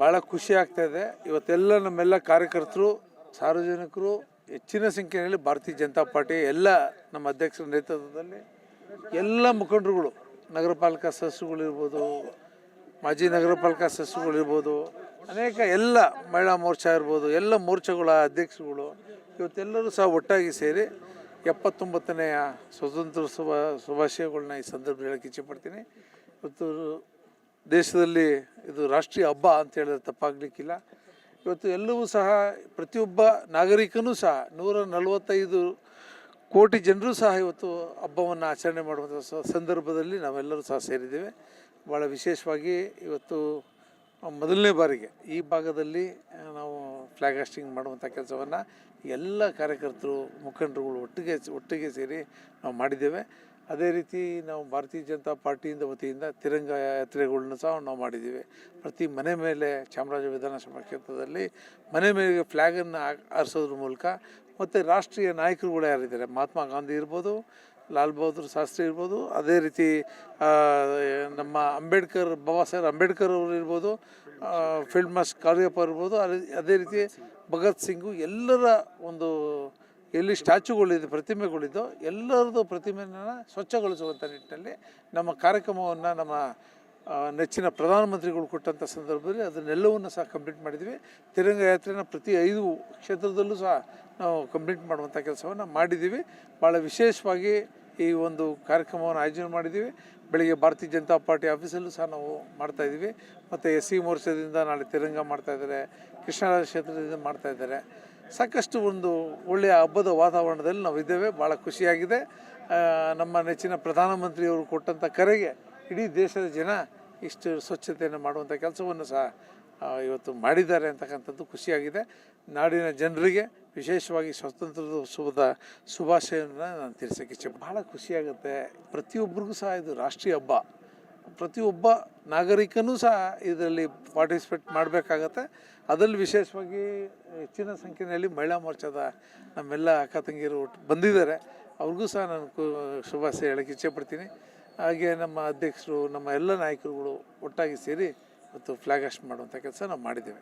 ಭಾಳ ಖುಷಿ ಆಗ್ತಾಯಿದೆ. ಇವತ್ತೆಲ್ಲ ನಮ್ಮೆಲ್ಲ ಕಾರ್ಯಕರ್ತರು, ಸಾರ್ವಜನಿಕರು ಹೆಚ್ಚಿನ ಸಂಖ್ಯೆಯಲ್ಲಿ ಭಾರತೀಯ ಜನತಾ ಪಾರ್ಟಿ ಎಲ್ಲ ನಮ್ಮ ಅಧ್ಯಕ್ಷರ ನೇತೃತ್ವದಲ್ಲಿ ಎಲ್ಲ ಮುಖಂಡರುಗಳು, ನಗರ ಪಾಲಿಕಾ ಸದಸ್ಯರುಗಳಿರ್ಬೋದು, ಮಾಜಿ ನಗರ ಪಾಲಿಕಾ ಸದಸ್ಯರುಗಳಿರ್ಬೋದು, ಅನೇಕ ಎಲ್ಲ ಮಹಿಳಾ ಮೋರ್ಚಾ ಇರ್ಬೋದು, ಎಲ್ಲ ಮೋರ್ಚಾಗಳ ಅಧ್ಯಕ್ಷರುಗಳು ಇವತ್ತೆಲ್ಲರೂ ಸಹ ಒಟ್ಟಾಗಿ ಸೇರಿ 79ನೆಯ ಸ್ವತಂತ್ರ ಶುಭಾಶಯಗಳನ್ನ ಈ ಸಂದರ್ಭದಲ್ಲಿ ಹೇಳಕ್ಕೆ ಇಚ್ಛೆಪಡ್ತೀನಿ. ಇವತ್ತು ದೇಶದಲ್ಲಿ ಇದು ರಾಷ್ಟ್ರೀಯ ಹಬ್ಬ ಅಂತ ಹೇಳಿದ್ರೆ ತಪ್ಪಾಗಲಿಕ್ಕಿಲ್ಲ. ಇವತ್ತು ಎಲ್ಲವೂ ಸಹ ಪ್ರತಿಯೊಬ್ಬ ನಾಗರಿಕನೂ ಸಹ 145 ಕೋಟಿ ಜನರು ಸಹ ಇವತ್ತು ಹಬ್ಬವನ್ನು ಆಚರಣೆ ಮಾಡುವಂಥ ಸಂದರ್ಭದಲ್ಲಿ ನಾವೆಲ್ಲರೂ ಸಹ ಸೇರಿದ್ದೇವೆ. ಭಾಳ ವಿಶೇಷವಾಗಿ ಇವತ್ತು ಮೊದಲನೇ ಬಾರಿಗೆ ಈ ಭಾಗದಲ್ಲಿ ನಾವು ಫ್ಲ್ಯಾಗ್ ಹಾಸ್ಟಿಂಗ್ ಮಾಡುವಂಥ ಕೆಲಸವನ್ನು ಎಲ್ಲ ಕಾರ್ಯಕರ್ತರು, ಮುಖಂಡರುಗಳು ಒಟ್ಟಿಗೆ ಸೇರಿ ನಾವು ಮಾಡಿದ್ದೇವೆ. ಅದೇ ರೀತಿ ನಾವು ಭಾರತೀಯ ಜನತಾ ಪಾರ್ಟಿಯಿಂದ ವತಿಯಿಂದ ತಿರಂಗ ಯಾತ್ರೆಗಳನ್ನ ಸಹ ನಾವು ಮಾಡಿದ್ದೀವಿ. ಪ್ರತಿ ಮನೆ ಮೇಲೆ ಚಾಮರಾಜ ವಿಧಾನಸಭಾ ಕ್ಷೇತ್ರದಲ್ಲಿ ಮನೆ ಮೇಲೆ ಫ್ಲ್ಯಾಗನ್ನು ಹಾರಿಸೋದ್ರ ಮೂಲಕ, ಮತ್ತು ರಾಷ್ಟ್ರೀಯ ನಾಯಕರುಗಳು ಯಾರಿದ್ದಾರೆ, ಮಹಾತ್ಮ ಗಾಂಧಿ ಇರ್ಬೋದು, ಲಾಲ್ ಬಹದ್ದೂರ್ ಶಾಸ್ತ್ರಿ ಇರ್ಬೋದು, ಅದೇ ರೀತಿ ನಮ್ಮ ಅಂಬೇಡ್ಕರ್, ಬಾಬಾ ಸಾಹೇಬ್ ಅಂಬೇಡ್ಕರ್ ಅವರು ಇರ್ಬೋದು, ಫೀಲ್ಡ್ ಮಾರ್ಷಲ್ ಕಾರ್ಯಪ್ಪ ಇರ್ಬೋದು, ಅದೇ ರೀತಿ ಭಗತ್ ಸಿಂಗು, ಎಲ್ಲರ ಒಂದು ಎಲ್ಲಿ ಸ್ಟ್ಯಾಚ್ಯುಗಳಿದೆ, ಪ್ರತಿಮೆಗಳಿದ್ದು ಎಲ್ಲರದ್ದು ಪ್ರತಿಮೆಯನ್ನು ಸ್ವಚ್ಛಗೊಳಿಸುವಂಥ ನಿಟ್ಟಿನಲ್ಲಿ ನಮ್ಮ ಕಾರ್ಯಕ್ರಮವನ್ನು ನಮ್ಮ ನೆಚ್ಚಿನ ಪ್ರಧಾನಮಂತ್ರಿಗಳು ಕೊಟ್ಟಂಥ ಸಂದರ್ಭದಲ್ಲಿ ಅದನ್ನೆಲ್ಲವನ್ನು ಸಹ ಕಂಪ್ಲೀಟ್ ಮಾಡಿದ್ವಿ. ತಿರಂಗ ಯಾತ್ರೆನ ಪ್ರತಿ 5 ಕ್ಷೇತ್ರದಲ್ಲೂ ಸಹ ನಾವು ಕಂಪ್ಲೀಟ್ ಮಾಡುವಂಥ ಕೆಲಸವನ್ನು ಮಾಡಿದ್ದೀವಿ. ಭಾಳ ವಿಶೇಷವಾಗಿ ಈ ಒಂದು ಕಾರ್ಯಕ್ರಮವನ್ನು ಆಯೋಜನೆ ಮಾಡಿದ್ದೀವಿ. ಬೆಳಗ್ಗೆ ಭಾರತೀಯ ಜನತಾ ಪಾರ್ಟಿ ಆಫೀಸಲ್ಲೂ ಸಹ ನಾವು ಮಾಡ್ತಾಯಿದ್ದೀವಿ. ಮತ್ತು SC ಮೋರ್ಚಾದಿಂದ ನಾಳೆ ತಿರಂಗ ಮಾಡ್ತಾಯಿದ್ದಾರೆ, ಕೃಷ್ಣರಾಜ ಕ್ಷೇತ್ರದಿಂದ ಮಾಡ್ತಾಯಿದ್ದಾರೆ. ಸಾಕಷ್ಟು ಒಂದು ಒಳ್ಳೆಯ ಹಬ್ಬದ ವಾತಾವರಣದಲ್ಲಿ ನಾವು ಇದ್ದೇವೆ. ಭಾಳ ಖುಷಿಯಾಗಿದೆ. ನಮ್ಮ ನೆಚ್ಚಿನ ಪ್ರಧಾನಮಂತ್ರಿಯವರು ಕೊಟ್ಟಂಥ ಕರೆಗೆ ಇಡೀ ದೇಶದ ಜನ ಇಷ್ಟು ಸ್ವಚ್ಛತೆಯನ್ನು ಮಾಡುವಂಥ ಕೆಲಸವನ್ನು ಸಹ ಇವತ್ತು ಮಾಡಿದ್ದಾರೆ ಅಂತಕ್ಕಂಥದ್ದು ಖುಷಿಯಾಗಿದೆ. ನಾಡಿನ ಜನರಿಗೆ ವಿಶೇಷವಾಗಿ ಸ್ವಾತಂತ್ರ್ಯದ ಉತ್ಸವದ ಶುಭಾಶಯವನ್ನು ನಾನು ತಿಳಿಸೋಕ್ಕೆ ಇಚ್ಛೆ. ಭಾಳ ಖುಷಿಯಾಗುತ್ತೆ. ಪ್ರತಿಯೊಬ್ಬರಿಗೂ ಸಹ ಇದು ರಾಷ್ಟ್ರೀಯ ಹಬ್ಬ. ಪ್ರತಿಯೊಬ್ಬ ನಾಗರಿಕನೂ ಸಹ ಇದರಲ್ಲಿ ಪಾರ್ಟಿಸಿಪೇಟ್ ಮಾಡಬೇಕಾಗತ್ತೆ. ಅದರಲ್ಲಿ ವಿಶೇಷವಾಗಿ ಹೆಚ್ಚಿನ ಸಂಖ್ಯೆಯಲ್ಲಿ ಮಹಿಳಾ ಮೋರ್ಚಾದ ನಮ್ಮೆಲ್ಲ ಅಕ್ಕ ತಂಗಿಯರು ಬಂದಿದ್ದಾರೆ. ಅವ್ರಿಗೂ ಸಹ ನಾನು ಶುಭಾಶಯ ಹೇಳೋಕ್ಕೆ ಇಚ್ಛೆಪಡ್ತೀನಿ. ಹಾಗೆ ನಮ್ಮ ಅಧ್ಯಕ್ಷರು, ನಮ್ಮ ಎಲ್ಲ ನಾಯಕರುಗಳು ಒಟ್ಟಾಗಿ ಸೇರಿ ಇವತ್ತು ಫ್ಲ್ಯಾಗ್ ಹಾಸ್ಟ್ ಮಾಡುವಂಥ ಕೆಲಸ ನಾವು ಮಾಡಿದ್ದೇವೆ.